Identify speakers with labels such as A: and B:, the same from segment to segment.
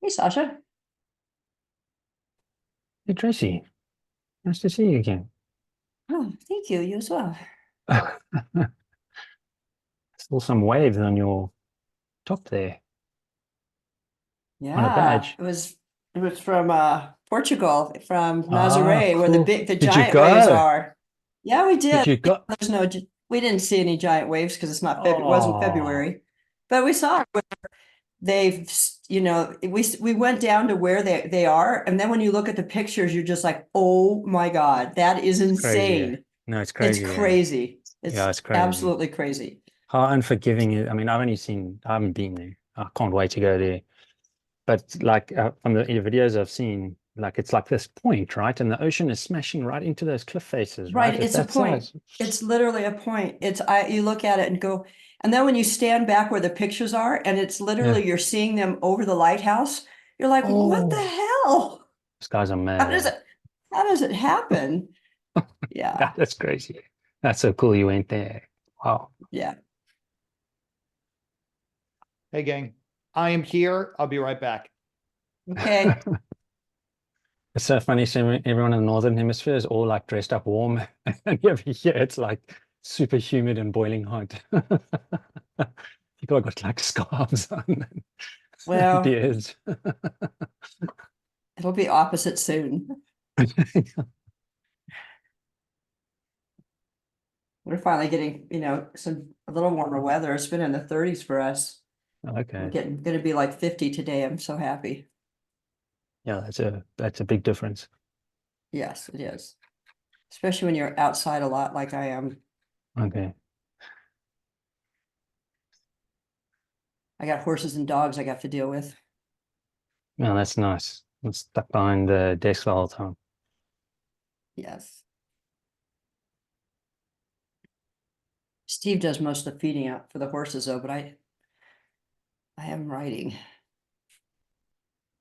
A: Hey, Sasha.
B: Hey Tracy, nice to see you again.
A: Oh, thank you. You as well.
B: Still some waves on your top there on a
A: Yeah,
B: badge.
A: it was from Portugal, from
B: Ah,
A: Nazaré, where
B: cool.
A: the
B: Did you
A: giant waves
B: go?
A: are. Yeah, we
B: Did
A: did.
B: you go?
A: There's no, we didn't see any giant waves because it wasn't
B: Oh,
A: February, but we saw where they've, we went down to where they are, and then when you look at the pictures, you're just like, oh my God, that is
B: it's crazy. Yeah.
A: insane.
B: No, it's
A: It's
B: crazy. Yeah.
A: crazy.
B: Yeah,
A: It's
B: it's crazy.
A: absolutely crazy.
B: How unforgiving it. I mean, I haven't been there. I can't wait to go there. But like from the videos I've seen, like it's like this point, right? And the ocean is smashing right into those cliff faces, right?
A: Right,
B: At
A: it's a
B: that
A: point.
B: size.
A: It's literally a point. You look at it and go, and then when you stand back where the pictures are, and it's
B: Yeah.
A: literally you're seeing them over the lighthouse, you're like, what the
B: Oh,
A: hell?
B: these guys are
A: How
B: mad,
A: does
B: eh?
A: it how does it happen?
B: Yeah,
A: Yeah,
B: that's crazy. That's so cool you went there. Wow.
A: yeah.
C: Hey, gang. I am here. I'll be right back.
A: Okay.
B: It's so funny seeing everyone in the Northern Hemisphere is all like dressed up warm. And over here it's like super humid and boiling hot. People have got like scarves on and
A: Well,
B: beards.
A: it'll be opposite soon. We're finally getting, a little warmer weather. It's been in the 30s for us. We're
B: Okay.
A: getting gonna be like 50 today. I'm so happy.
B: Yeah, that's a big difference.
A: Yes, it is. Especially when you're outside a lot like I am.
B: Okay.
A: I got horses and dogs I got to deal with.
B: Yeah, that's nice. I'm stuck behind the desk the whole time.
A: Yes. Steve does most of the feeding out for the horses though, but I am riding.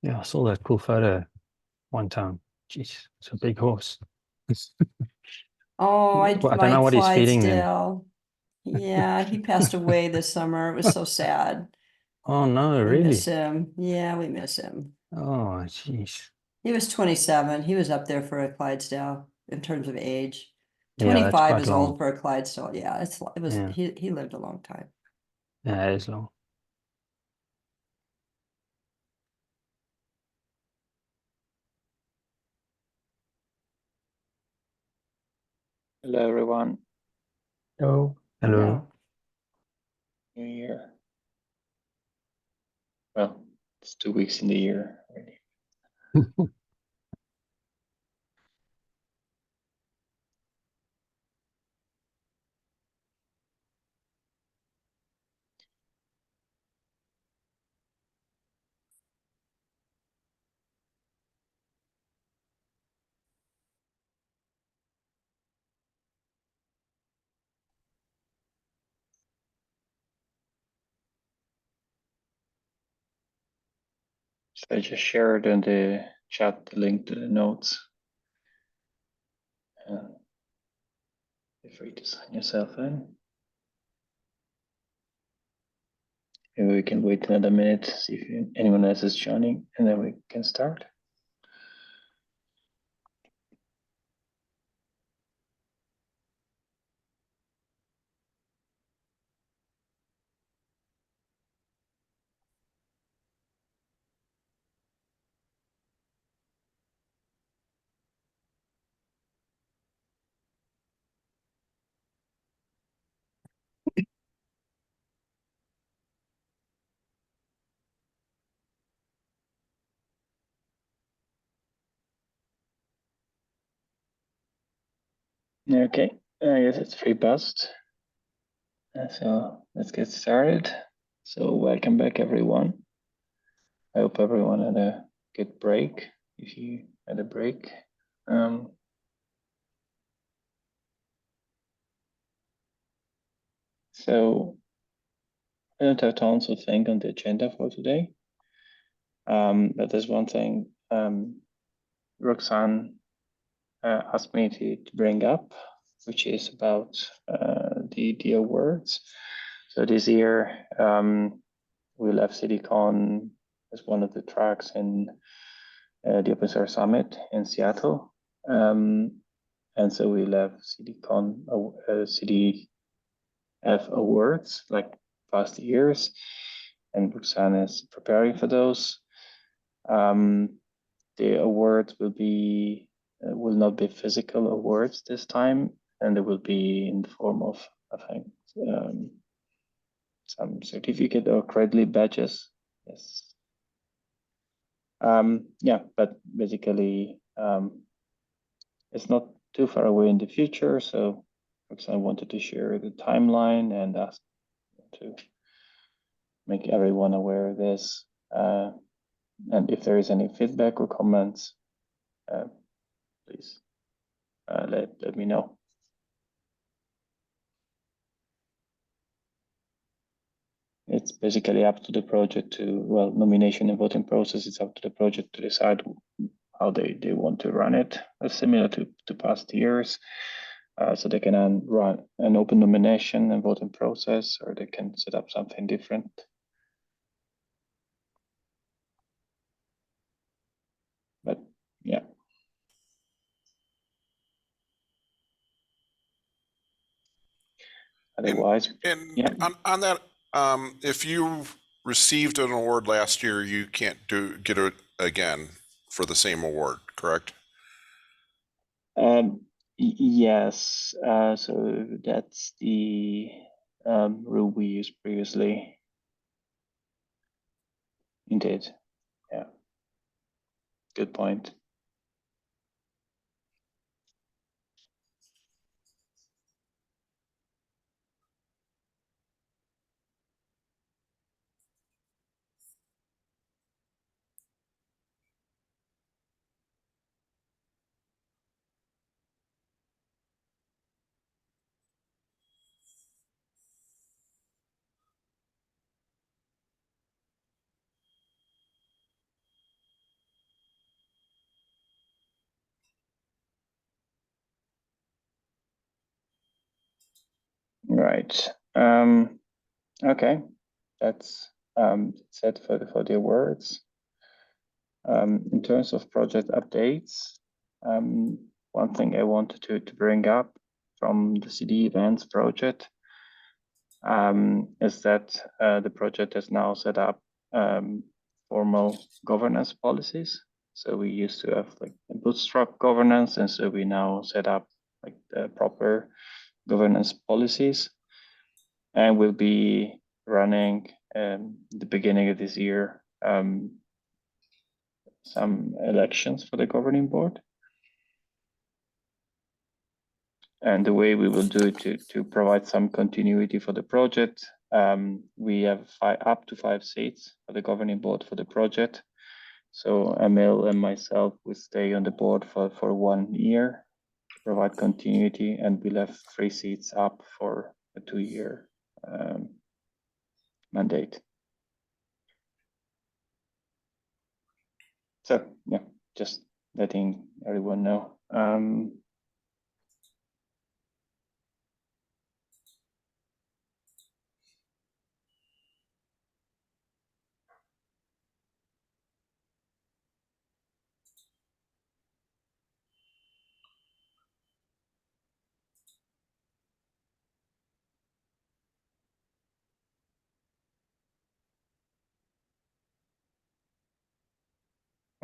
B: Yeah, I saw that cool photo one time. Jeez, it's a big horse.
A: Oh,
B: Well, I don't
A: my
B: know what he's feeding them.
A: Clydesdale. Yeah, he passed away this summer. It was so sad.
B: Oh no,
A: We miss
B: really?
A: him. Yeah, we miss him.
B: Oh, jeez.
A: He was 27. He was up there for a Clydesdale in terms of age.
B: Yeah, that's
A: 25
B: quite
A: is old
B: long.
A: for a Clydesdale. Yeah, it was
B: Yeah,
A: he lived a long time.
B: yeah, it is long.
D: Hello, everyone.
B: Oh, hello.
A: Hello.
D: New Year. Well, it's 2 weeks in the year already. So I just shared in the chat the link to the notes. And feel free to sign yourself in. Maybe we can wait another minute, see if anyone else is joining, and then we can start. Okay, I guess it's 3 past. So let's get started. So welcome back, everyone. I hope everyone had a good break. If you had a break, so I don't have tons of things on the agenda for today. But there's one thing Roxanne asked me to bring up, which is about the awards. So this year we'll have CityCon as one of the tracks in the Open Source Summit in Seattle. And so we'll have CDF awards like past years, and Roxanne is preparing for those. The awards will not be physical awards this time, and they will be in the form of, I think, some certificate or credit badges. Yes. Yeah, but basically, it's not too far away in the future. So, I wanted to share the timeline and ask to make everyone aware of this. And if there is any feedback or comments, please let me know. It's basically up to the project to, well, nomination and voting process, it's up to the project to decide how they want to run it. Similar to past years. So they can run an open nomination and voting process, or they can set up something different. But yeah. Otherwise,
E: And
D: yeah.
E: on that, if you received an award last year, you can't get it again for the same award, correct?
D: Yes. So that's the rule we used previously. Indeed. Yeah. Good point. Right. Okay. That's it for the awards. In terms of project updates, one thing I wanted to bring up from the CD events project is that the project has now set up formal governance policies. So we used to have like a bootstrap governance, and so we now set up like the proper governance policies, and we'll be running the beginning of this year some elections for the governing board. And the way we will do it to provide some continuity for the project, we have up to 5 seats for the governing board for the project. So Emil and myself will stay on the board for 1 year to provide continuity, and we'll have 3 seats up for a 2-year mandate. So yeah, just letting everyone know.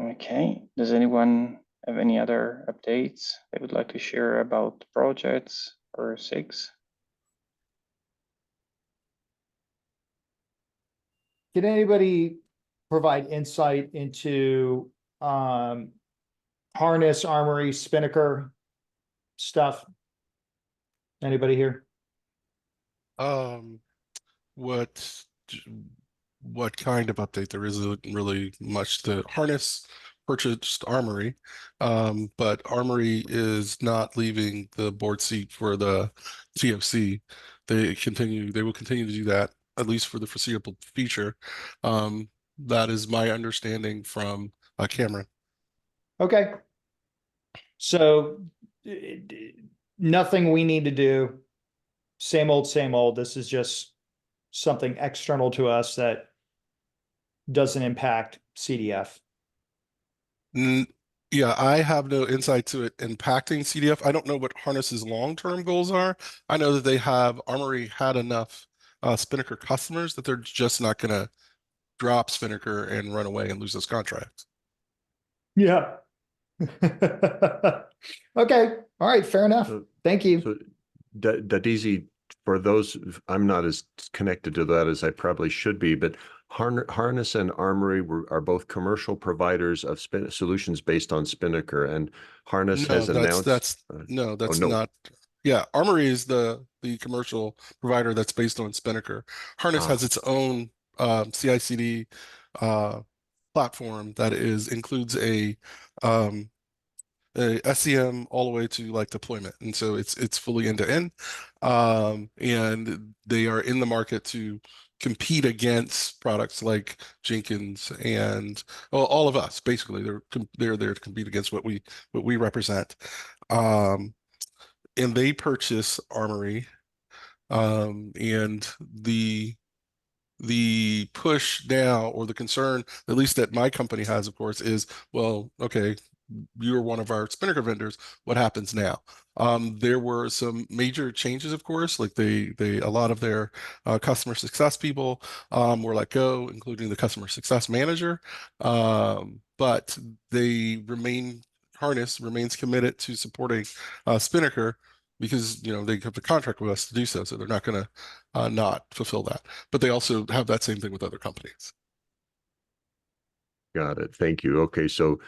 D: Okay, does anyone have any other updates they would like to share about projects or SIGs?
C: Can anybody provide insight into harness, armory, spinnaker stuff? Anybody here?
F: What kind of update? There isn't really much. The harness purchased Armory, but Armory is not leaving the board seat for the TOC. They will continue to do that, at least for the foreseeable future. That is my understanding from Cameron.
C: Okay. So nothing we need to do. Same old, same old. This is just something external to us that doesn't impact CDF.
F: Yeah, I have no insight to it impacting CDF. I don't know what Harness's long-term goals are. I know that they have Armory had enough Spinnaker customers that they're just not going to drop Spinnaker and run away and lose those contracts.
C: Yeah. Okay. All right. Fair enough.
G: So-
C: Thank you.
G: So, Dadizi, for those, I'm not as connected to that as I probably should be, but Harness and Armory are both commercial providers of solutions based on Spinnaker, and Harness
F: No,
G: has announced.
F: that's
G: No.
F: not. Yeah, Armory is the commercial provider that's based on Spinnaker. Harness has its own CI/CD platform that includes a SCM all the way to like deployment, and so it's fully end to end, and they are in the market to compete against products like Jenkins and all of us. Basically, they're there to compete against what we represent, and they purchase Armory, and the push now, or the concern, at least that my company has, of course, is, well, okay, you're one of our Spinnaker vendors. What happens now? There were some major changes, of course, like a lot of their customer success people were let go, including the customer success manager. But Harness remains committed to supporting Spinnaker, because they have the contract with us to do so, so they're not going to not fulfill that. But they also have that same thing with other companies.
G: Got it. Thank you. Okay, so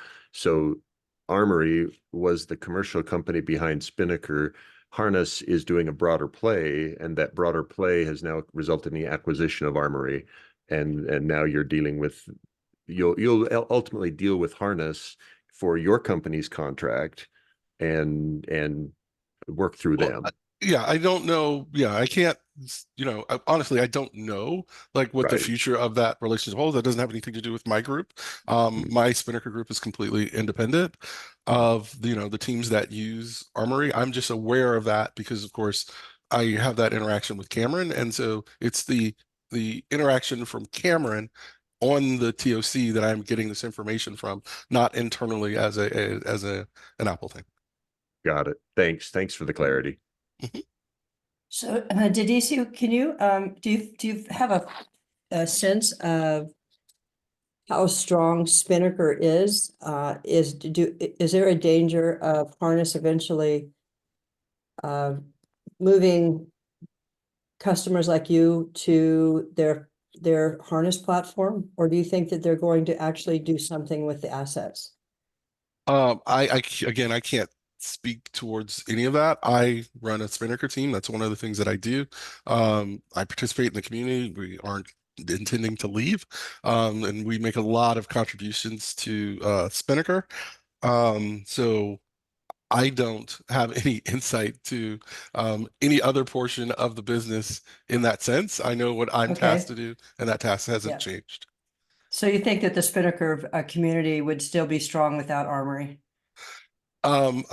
G: Armory was the commercial company behind Spinnaker. Harness is doing a broader play, and that broader play has now resulted in the acquisition of Armory, and now you're dealing with, you'll ultimately deal with Harness for your company's contract, and work through them.
F: Yeah, I don't know. Yeah, I can't, honestly, I don't know like what the
G: Right.
F: future of that relationship holds. That doesn't have anything to do with my group. My Spinnaker group is completely independent of, the teams that use Armory. I'm just aware of that because, of course, I have that interaction with Cameron. And so it's the interaction from Cameron on the TOC that I'm getting this information from, not internally as an Apple thing.
G: Got it. Thanks for the clarity.
A: So, Dadisu, can you, do you have a sense of how strong Spinnaker is? Is there a danger of Harness eventually moving customers like you to their Harness platform? Or do you think that they're going to actually do something with the assets?
F: Again, I can't speak towards any of that. I run a Spinnaker team. That's one of the things that I do. I participate in the community. We aren't intending to leave, and we make a lot of contributions to Spinnaker. So I don't have any insight to any other portion of the business in that sense. I know what I'm tasked to do, and that task hasn't changed.
A: So you think that the Spinnaker community would still be strong without Armory?
F: Yes,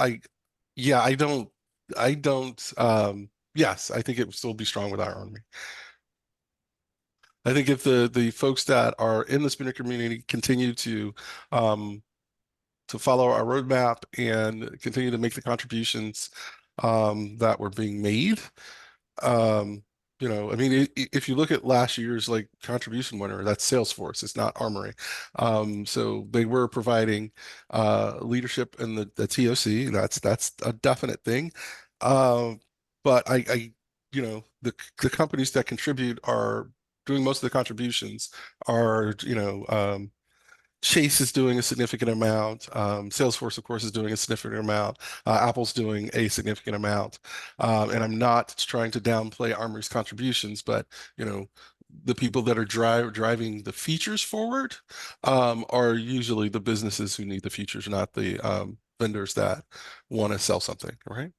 F: I think it would still be strong with our Armory. I think if the folks that are in the Spinnaker community continue to follow our roadmap and continue to make the contributions that were being made, I mean, if you look at last year's like contribution winner, that's Salesforce, it's not Armory. So they were providing leadership in the TOC. That's a definite thing. But the companies that contribute are doing most of the contributions are, Chase is doing a significant amount. Salesforce, of course, is doing a significant amount. Apple's doing a significant amount. And I'm not trying to downplay Armory's contributions, but the people that are driving the features forward are usually the businesses who need the features, not the vendors that want to sell something, right?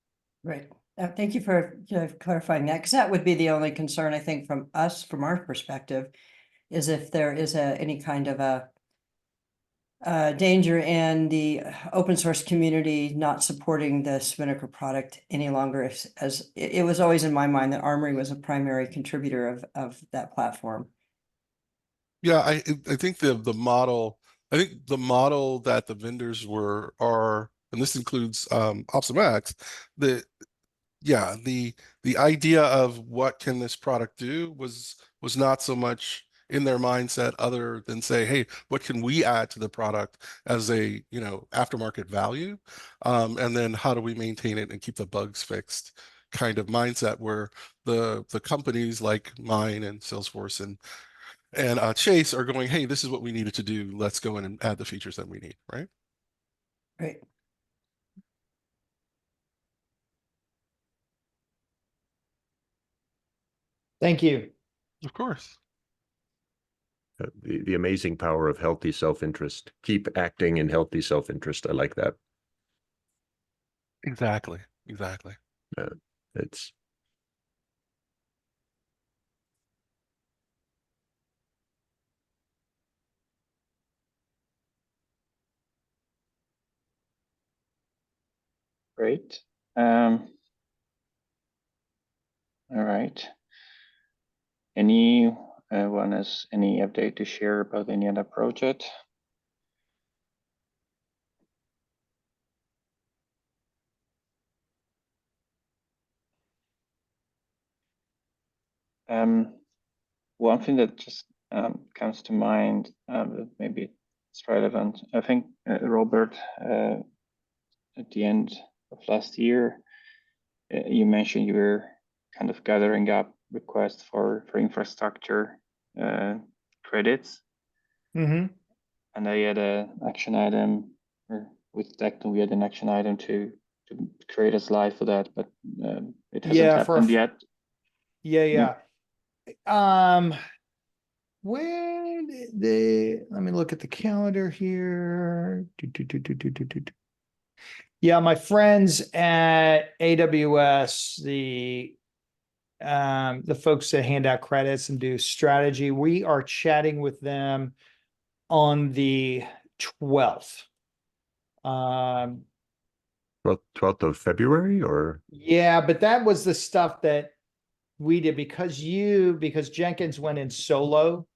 A: Right. Thank you for clarifying that, because that would be the only concern, I think, from our perspective, is if there is any kind of a danger in the open source community not supporting the Spinnaker product any longer, as it was always in my mind that Armory was a primary contributor of that platform.
F: Yeah, I think the model I think the model that the vendors are, and this includes Opsimax, the yeah, the idea of what can this product do was not so much in their mindset other than say, hey, what can we add to the product as a, aftermarket value? And then how do we maintain it and keep the bugs fixed kind of mindset where the companies like mine and Salesforce and Chase are going, hey, this is what we needed to do. Let's go in and add the features that we need, right?
A: Right.
C: Thank you.
F: Of course.
G: The amazing power of healthy self-interest. Keep acting in healthy self-interest. I like that.
F: Exactly. Exactly.
G: It's
D: Great. All right. Anyone has any update to share about any other project? One thing that just comes to mind, that maybe it's relevant. I think Robert, at the end of last year, you mentioned you were kind of gathering up requests for infrastructure credits,
C: Mm-hmm.
D: and I had an action item, or with Decton we had an action item to create a slide for that, but it hasn't
C: Yeah,
D: happened yet.
C: Yeah. When let me look at the calendar here. Yeah, my friends at AWS, the folks that hand out credits and do strategy, we are chatting with them on the 12th.
G: 12th of February, or
C: Yeah, but that was the stuff that we did because Jenkins went in solo.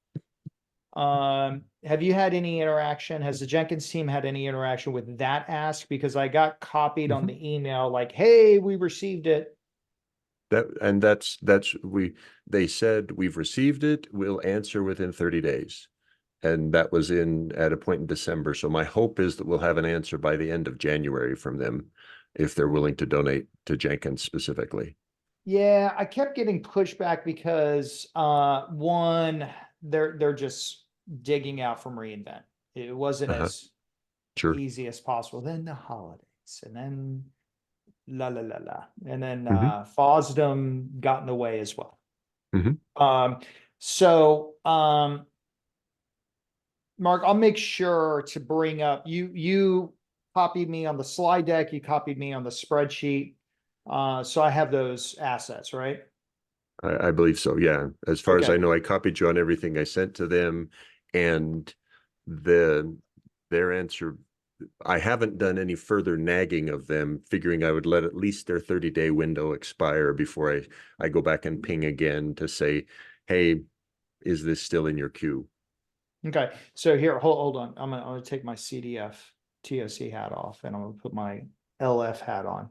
C: Have you had any interaction? Has the Jenkins team had any interaction with that ask? Because I got copied on the email like, hey, we received it.
G: they said we've received it, we'll answer within 30 days. And that was at a point in December. So my hope is that we'll have an answer by the end of January from them if they're willing to donate to Jenkins specifically.
C: Yeah, I kept getting pushback because one, they're just digging out from reInvent. It wasn't as
G: Sure.
C: easy as possible. Then the holidays, and then and then FOSDEM got in the way as well. Mark, I'll make sure to bring up, you copied me on the slide deck, you copied me on the spreadsheet. So I have those assets, right?
G: I believe so. Yeah. As far as
C: Okay.
G: I know, I copied you on everything I sent to them, and their answer. I haven't done any further nagging of them, figuring I would let at least their 30-day window expire before I go back and ping again to say, hey, is this still in your queue?
C: Okay. So here, hold on. I'm gonna take my CDF TOC hat off and I'm gonna put my LF hat on.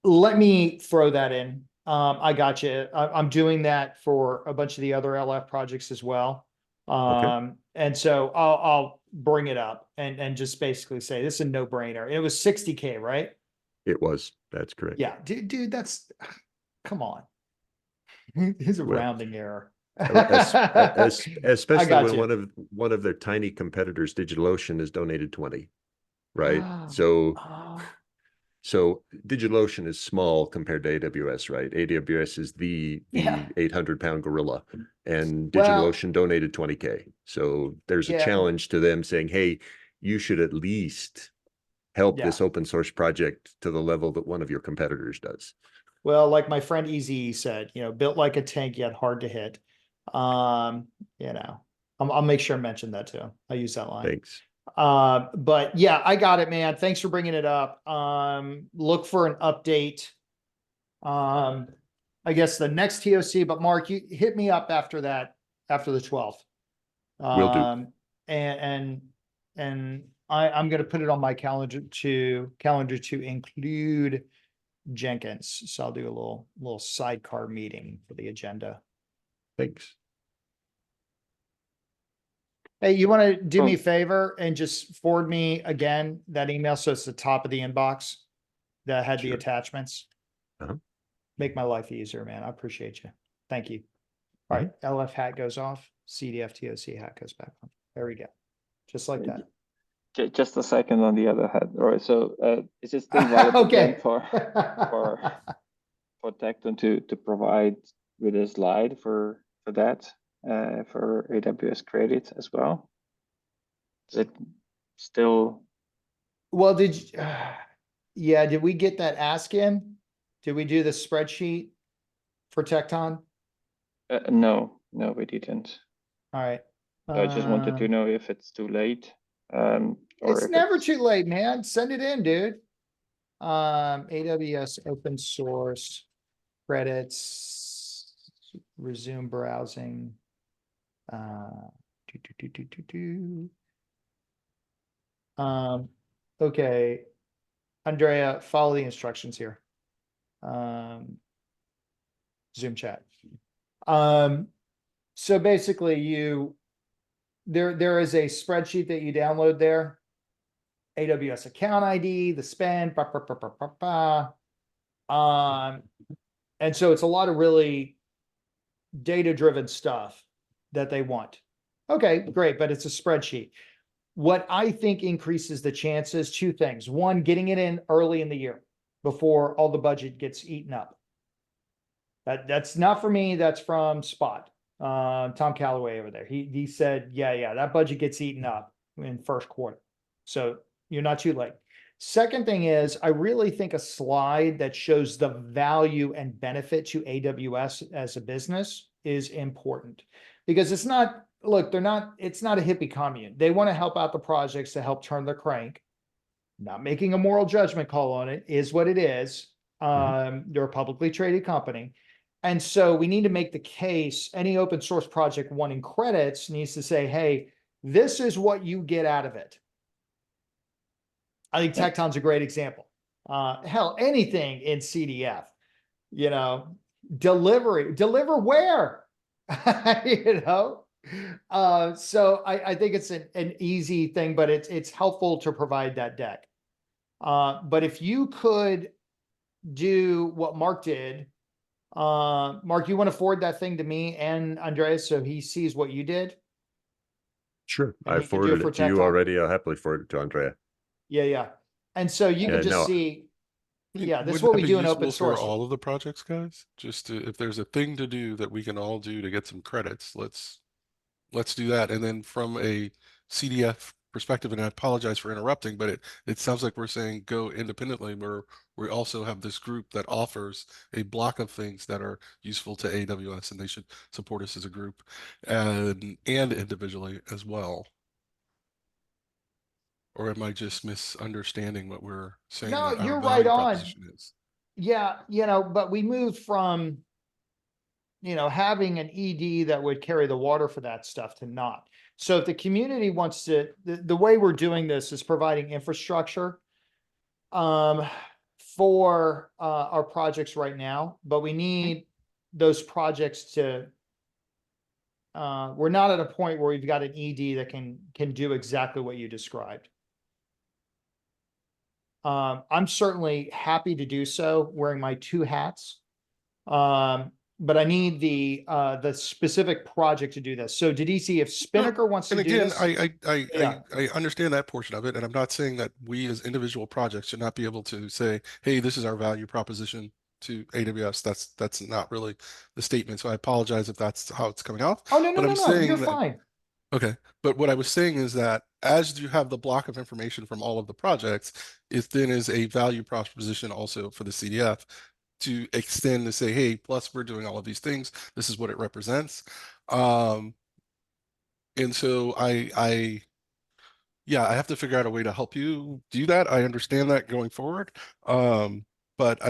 C: Let me throw that in. I got you. I'm doing that for a bunch of the other LF projects as well. And so I'll bring it up and just basically say this is a no-brainer. It was 60K, right?
G: It was. That's correct.
C: Yeah, dude, that's come on. It's a rounding error.
G: Especially when one of their tiny competitors, DigitalOcean, has donated 20, right? So DigitalOcean is small compared to AWS, right? AWS is the 800-pound gorilla, and DigitalOcean donated 20K. So there's a challenge to them saying, hey, you should at least help this open source project to the level that one of your competitors does.
C: Well, like my friend Easy said, built like a tank yet hard to hit. I'll make sure I mention that too. I use that line.
G: Thanks.
C: But yeah, I got it, man. Thanks for bringing it up. Look for an update. I guess the next TOC, but Mark, you hit me up after that, after the 12th.
G: Will do.
C: and I'm gonna put it on my calendar to include Jenkins. So I'll do a little sidecar meeting for the agenda.
G: Thanks.
C: Hey, you want to do me a
D: Oh.
C: favor and just forward me again that email so it's the top of the inbox that had the
G: Sure.
C: attachments?
G: Uh-huh.
C: Make my life easier, man. I appreciate you. Thank you. All right, LF hat goes off, CDF TOC hat goes back on. There we go. Just like that.
D: Just a second on the other hand. All right, so is it still valid again
C: Okay.
D: for Tecton to provide with a slide for that for AWS credit as well? Is it still?
C: Well, yeah, did we get that ask in? Did we do the spreadsheet for Tecton?
D: No, we didn't.
C: All right.
D: I just wanted to know if it's too late. Or
C: It's
D: if
C: never too late, man. Send it in, dude. AWS open source credits, resume browsing. Okay. Andrea, follow the instructions here. Zoom chat. So basically there is a spreadsheet that you download there. AWS account ID, the spend, and so it's a lot of really data-driven stuff that they want. Okay, great, but it's a spreadsheet. What I think increases the chances, two things. One, getting it in early in the year before all the budget gets eaten up. That's not for me, that's from Spot. Tom Calloway over there. He said, yeah, that budget gets eaten up in first quarter. So you're not too late. Second thing is, I really think a slide that shows the value and benefit to AWS as a business is important, because it's not, look, it's not a hippie commune. They want to help out the projects to help turn the crank. Not making a moral judgment call on it, is what it is. They're a publicly traded company. And so we need to make the case, any open source project wanting credits needs to say, hey, this is what you get out of it. I think Tecton's a great example. Hell, anything in CDF, deliver where, so I think it's an easy thing, but it's helpful to provide that deck. But if you could do what Mark did, Mark, you want to forward that thing to me and Andreas so he sees what you did?
G: Sure.
C: And
G: I
C: he can do it
G: forwarded
C: for
G: it to you
C: Tecton?
G: already. I'll happily forward it to Andrea.
C: Yeah. And so you
G: Yeah,
C: can just
G: no.
C: see, yeah, that's
F: Wouldn't
C: what
F: that
C: we
F: be
C: do in
F: useful
C: open source.
F: for all of the projects, guys? Just if there's a thing to do that we can all do to get some credits, let's do that. And then from a CDF perspective, and I apologize for interrupting, but it sounds like we're saying go independently, where we also have this group that offers a block of things that are useful to AWS, and they should support us as a group and individually as well. Or am I just misunderstanding what we're saying
C: No,
F: that our
C: you're
F: value
C: right on.
F: proposition is?
C: Yeah, but we moved from, having an ED that would carry the water for that stuff to not. So if the community wants to, the way we're doing this is providing infrastructure for our projects right now, but we need those projects to, we're not at a point where we've got an ED that can do exactly what you described. I'm certainly happy to do so, wearing my two hats. But I need the specific project to do this. So Didisi, if Spinnaker wants to
F: And
C: do
F: again,
C: this,
F: I understand that portion of it, and I'm not saying that we as individual projects should not be able to say, hey, this is our value proposition to AWS. That's not really the statement. So I apologize if that's how it's coming off.
C: oh, no,
F: But I'm saying
C: you're
F: that,
C: fine.
F: okay. But what I was saying is that as you have the block of information from all of the projects, it then is a value proposition also for the CDF to extend to say, hey, plus we're doing all of these things. This is what it represents. And so yeah, I have to figure out a way to help you do that. I understand that going forward. But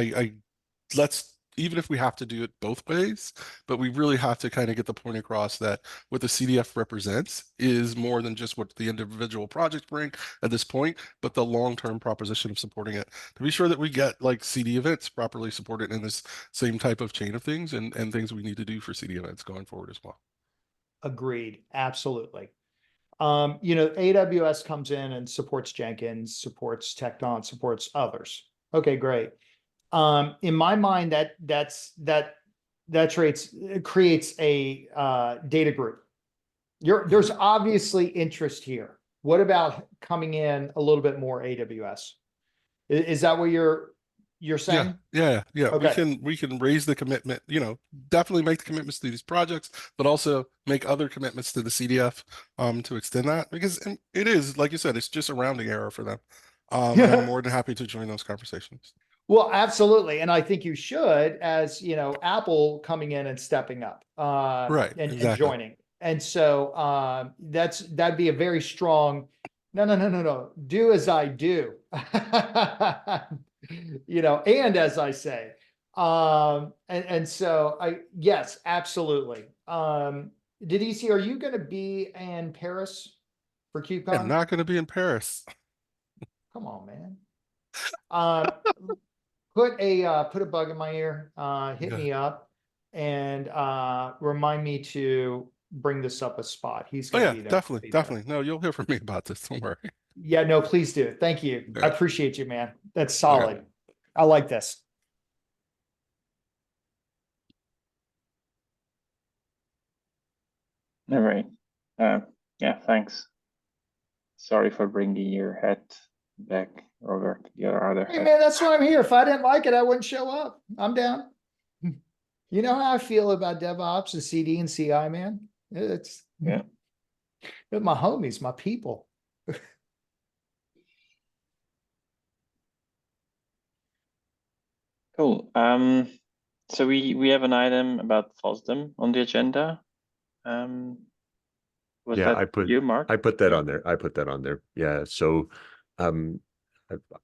F: let's even if we have to do it both ways, but we really have to kind of get the point across that what the CDF represents is more than just what the individual projects bring at this point, but the long-term proposition of supporting it, to be sure that we get like CD events properly supported in this same type of chain of things and things we need to do for CD events going forward as well.
C: Agreed. Absolutely. You know, AWS comes in and supports Jenkins, supports Tecton, supports others. Okay, great. In my mind, that creates a data group. There's obviously interest here. What about coming in a little bit more AWS? Is that what you're saying?
F: Yeah.
C: Okay.
F: We can raise the commitment, you know, definitely make the commitments to these projects, but also make other commitments to the CDF to extend that, because it is, like you said, it's just a rounding error for them. And I'm more than happy to join those conversations.
C: Well, absolutely. And I think you should, as you know, Apple coming in and stepping up,
F: Right,
C: and
F: exactly.
C: joining. And so, that'd be a very strong, no. Do as I do, you know, and as I say, and so yes, absolutely. Didisi, are you going to be in Paris for
F: I'm
C: KubeCon?
F: not going to be in Paris.
C: Come on, man. Put a bug in my ear, hit me up, and remind me to bring this up a spot. He's
F: Oh
C: gonna
F: yeah,
C: be there.
F: definitely. No, you'll hear from me about this. Don't worry.
C: Yeah, no, please do. Thank you. I
F: Yeah.
C: appreciate you, man. That's solid. I like this.
D: All right. Yeah, thanks. Sorry for bringing your head back, Robert. Your other
C: Hey,
D: head.
C: man, that's why I'm here. If I didn't like it, I wouldn't show up. I'm down. You know how I feel about DevOps and CD and CI, man. It's
D: Yeah.
C: they're my homies, my people.
D: Cool. So we have an item about FOSDEM on the agenda. Was
G: Yeah,
D: that you, Mark?
G: I put that
D: Yeah.
G: on there. I put that on there. Yeah. So,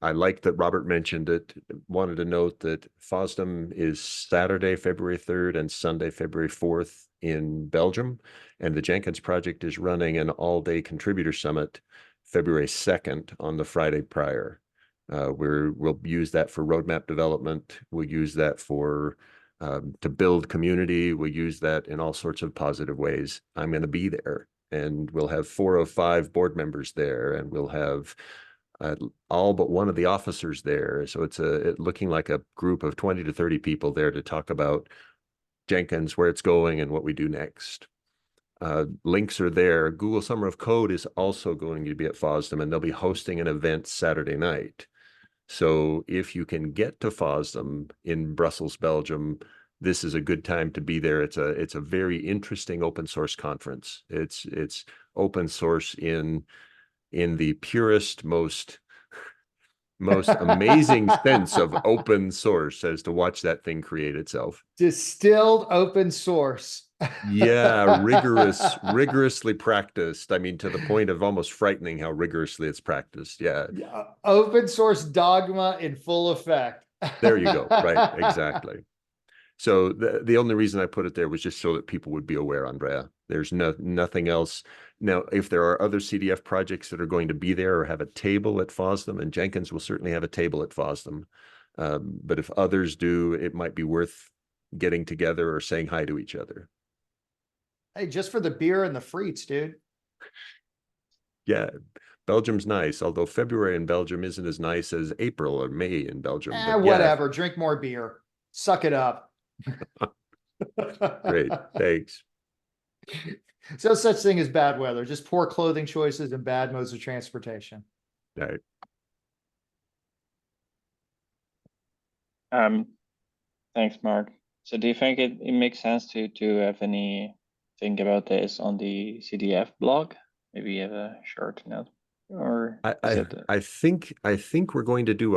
G: I like that Robert mentioned it. Wanted to note that FOSDEM is Saturday, February 3rd and Sunday, February 4th in Belgium. And the Jenkins project is running an all-day contributor summit February 2nd on the Friday prior. We'll use that for roadmap development. We'll use that for to build community. We'll use that in all sorts of positive ways. I'm going to be there, and we'll have 4 of 5 board members there, and we'll have all but one of the officers there. So it's looking like a group of 20 to 30 people there to talk about Jenkins, where it's going, and what we do next. Links are there. Google Summer of Code is also going to be at FOSDEM, and they'll be hosting an event Saturday night. So if you can get to FOSDEM in Brussels, Belgium, this is a good time to be there. It's a very interesting open source conference. It's open source in the purest, most amazing sense of open source, as to watch that thing create itself.
C: Distilled open source.
G: Yeah, rigorously practiced. I mean, to the point of almost frightening how rigorously it's practiced. Yeah.
C: Open source dogma in full effect.
G: There you go. Right. Exactly. So the only reason I put it there was just so that people would be aware, Andrea. There's nothing else. Now, if there are other CDF projects that are going to be there or have a table at FOSDEM, and Jenkins will certainly have a table at FOSDEM, but if others do, it might be worth getting together or saying hi to each other.
C: Hey, just for the beer and the frites, dude.
G: Yeah, Belgium's nice, although February in Belgium isn't as nice as April or May in Belgium. But yeah.
C: Whatever, drink more beer. Suck it up.
G: Great, thanks.
C: So such thing as bad weather, just poor clothing choices and bad modes of transportation.
G: Right.
D: Thanks, Mark. So do you think it makes sense to have any think about this on the CDF blog? Maybe you have a short note, or
G: I think we're going to do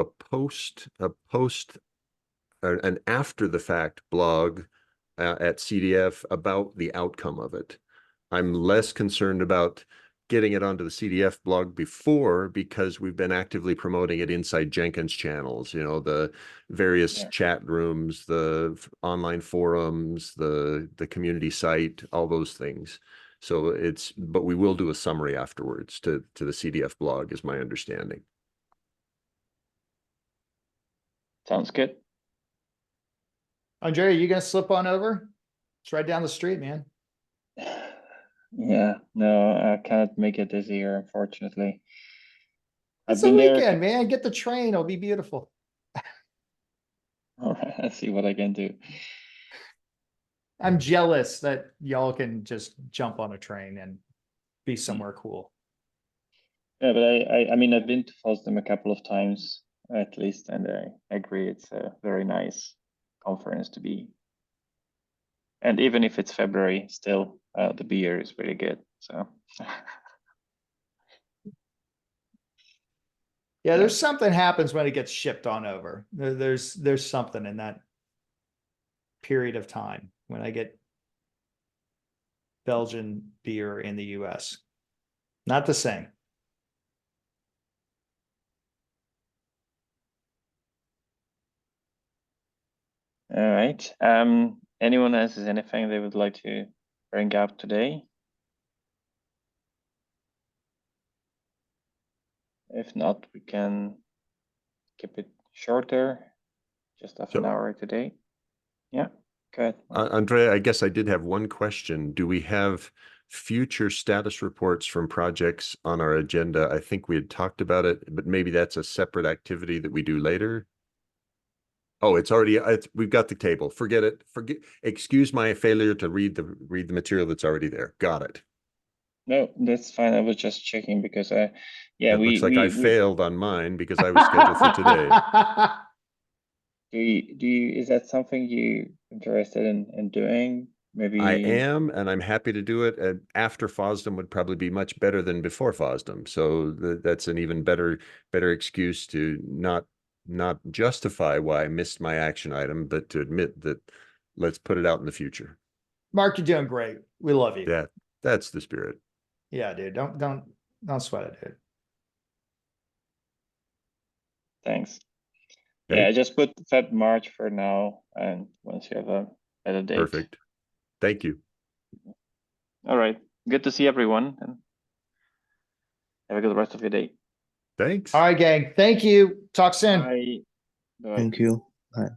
G: an after the fact blog at CDF about the outcome of it. I'm less concerned about getting it onto the CDF blog before because we've been actively promoting it inside Jenkins channels, you know, the various
D: Yeah.
G: chat rooms, the online forums, the community site, all those things. So it's, but we will do a summary afterwards to the CDF blog is my understanding.
D: Sounds good.
C: Andrea, you gonna slip on over? It's right down the street, man.
D: Yeah, no, I can't make it this year, unfortunately.
C: It's
D: I've
C: a
D: been there.
C: weekend, man. Get the train. It'll be beautiful.
D: All right, let's see what I can do.
C: I'm jealous that y'all can just jump on a train and be somewhere cool.
D: Yeah, but I mean, I've been to FOSDEM a couple of times at least, and I agree it's a very nice conference to be. And even if it's February, still the beer is really good. So
C: Yeah, there's something happens when it gets shipped on over. There's something in that period of time when I get Belgian beer in the US. Not the same.
D: all right. Anyone else has anything they would like to bring up today? If not, we can keep it shorter, just half an
G: So-
D: hour today. Yeah, good.
G: Andrea, I guess I did have one question. Do we have future status reports from projects on our agenda? I think we had talked about it, but maybe that's a separate activity that we do later. Oh, it's already, we've got the table. Forget it. Excuse my failure to read the material that's already there. Got it.
D: No, that's fine. I was just checking because yeah,
G: It looks like I
D: we
G: failed on mine because I was scheduled for today.
D: do you is that something you interested in doing? Maybe
G: I am, and I'm happy to do it. And after FOSDEM would probably be much better than before FOSDEM. So that's an even better excuse to not justify why I missed my action item, but to admit that let's put it out in the future.
C: Mark, you're doing great. We love you.
G: That's the spirit.
C: Yeah, dude. Don't sweat it, dude.
D: Thanks.
G: Okay.
D: Yeah, I just put Feb March for now, and once you have a better date.
G: Perfect. Thank you.
D: All right. Good to see everyone, and have a good rest of your day.
G: Thanks.
C: All right, gang. Thank you. Talk soon.
D: Bye. Bye.
H: Thank you. Bye.